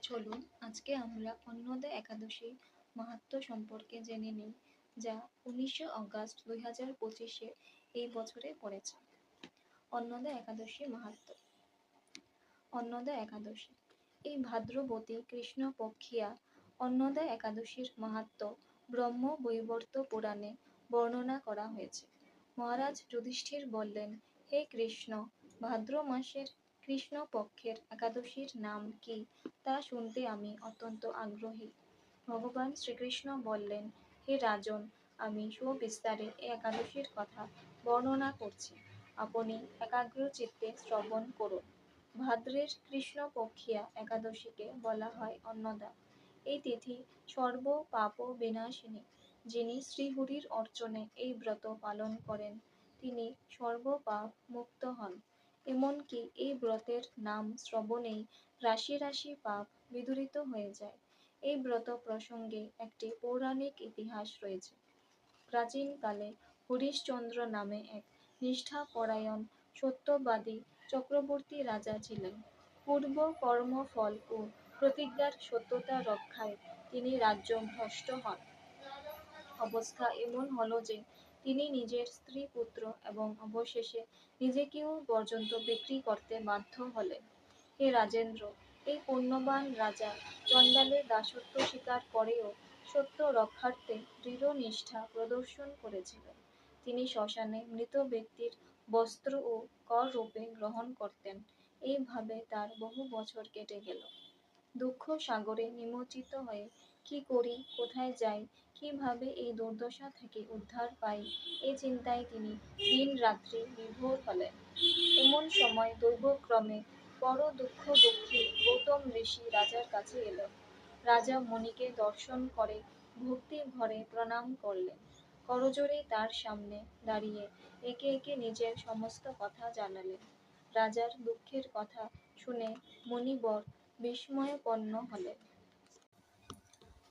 চলুন আজকে আমরা অন্নদা একাদশী মাহাত্ম্য সম্পর্কে জেনে নিই, যা 19 অগস্ট 2025 এই বছরে পড়েছে। অন্নদা একাদশী মাহাত্ম্য। অন্নদা একাদশী এই ভাদ্রবতী কৃষ্ণপক্ষিয়া অন্নদা একাদশীর মাহাত্ম্য ব্রহ্ম বৈবর্ত পুরাণে বর্ণনা করা হয়েছে। মহারাজ যুধিষ্ঠির বললেন, হে কৃষ্ণ, ভাদ্র মাসের কৃষ্ণপক্ষের একাদশীর নাম কি তা শুনতে আমি অত্যন্ত আগ্রহী। ভগবান শ্রীকৃষ্ণ বললেন, হে রাজন, আমি সুবিস্তারে এই একাদশীর কথা বর্ণনা করছি, আপনি একাগ্র চিত্তে শ্রবণ করুন। ভাদ্রের কৃষ্ণপক্ষিয়া একাদশীকে বলা হয় অন্নদা। এই তিথি সর্ব পাপ বিনাশিনী। যিনি শ্রীহরির অর্চনে এই ব্রত পালন করেন তিনি সর্ব পাপ মুক্ত হন। এমনকি এই ব্রতের নাম শ্রবণেই রাশি রাশি পাপ বিদূরিত হয়ে যায়। এই ব্রত প্রসঙ্গে একটি পৌরাণিক ইতিহাস রয়েছে। প্রাচীনকালে হরিশ্চন্দ্র নামে এক নিষ্ঠাপরায়ণ সত্যবাদী চক্রবর্তী রাজা ছিলেন। পূর্ব কর্মফল ও প্রতিজ্ঞার সত্যতা রক্ষায় তিনি রাজ্য ভ্রষ্ট হন। অবস্থা এমন হলো যে তিনি নিজের স্ত্রী, পুত্র এবং অবশেষে নিজেকেও পর্যন্ত বিক্রি করতে বাধ্য হলেন। হে রাজেন্দ্র, এই পুণ্যবান রাজা চণ্ডালের দাসত্ব স্বীকার করেও সত্য রক্ষার্থে দৃঢ় নিষ্ঠা প্রদর্শন করেছিলেন। তিনি শ্মশানে মৃত ব্যক্তির বস্ত্র ও কর রূপে গ্রহণ করতেন। এইভাবে তার বহু বছর কেটে গেল। দুঃখ সাগরে নিমজ্জিত হয়ে কি করি, কোথায় যাই, কিভাবে এই দুর্দশা থেকে উদ্ধার পাই, এই চিন্তায় তিনি দিন রাত্রি বিভোর হলেন। এমন সময় দৈবক্রমে বড় দুঃখী গৌতম ঋষি রাজার কাছে এলেন। রাজা মুনিকে দর্শন করে ভক্তি ভরে প্রণাম করলেন। করজোড়ে তার সামনে দাঁড়িয়ে একে একে নিজের সমস্ত কথা জানালেন। রাজার দুঃখের কথা শুনে মুনিবর বিস্ময়াপন্ন হলেন।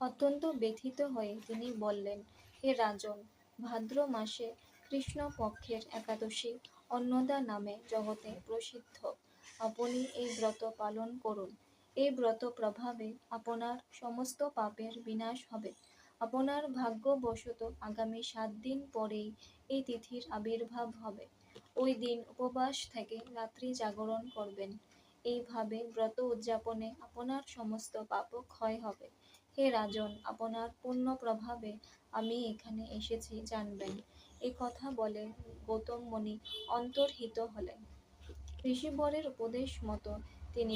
অত্যন্ত ব্যথিত হয়ে তিনি বললেন, হে রাজন, ভাদ্র মাসে কৃষ্ণপক্ষের একাদশী অন্নদা নামে জগতে প্রসিদ্ধ। আপনি এই ব্রত পালন করুন। এই ব্রত প্রভাবে আপনার সমস্ত পাপের বিনাশ হবে। আপনার ভাগ্যবশত আগামী 7 দিন পরেই এই তিথির আবির্ভাব হবে। ওই দিন উপবাস থেকে রাত্রি জাগরণ করবেন। এইভাবে ব্রত উদযাপনে আপনার সমস্ত পাপ ক্ষয় হবে। হে রাজন, আপনার পুণ্য প্রভাবে আমি এখানে এসেছি জানবেন। এ কথা বলে গৌতম মুনি অন্তর্হিত হলেন। ঋষিবরের উপদেশ মতো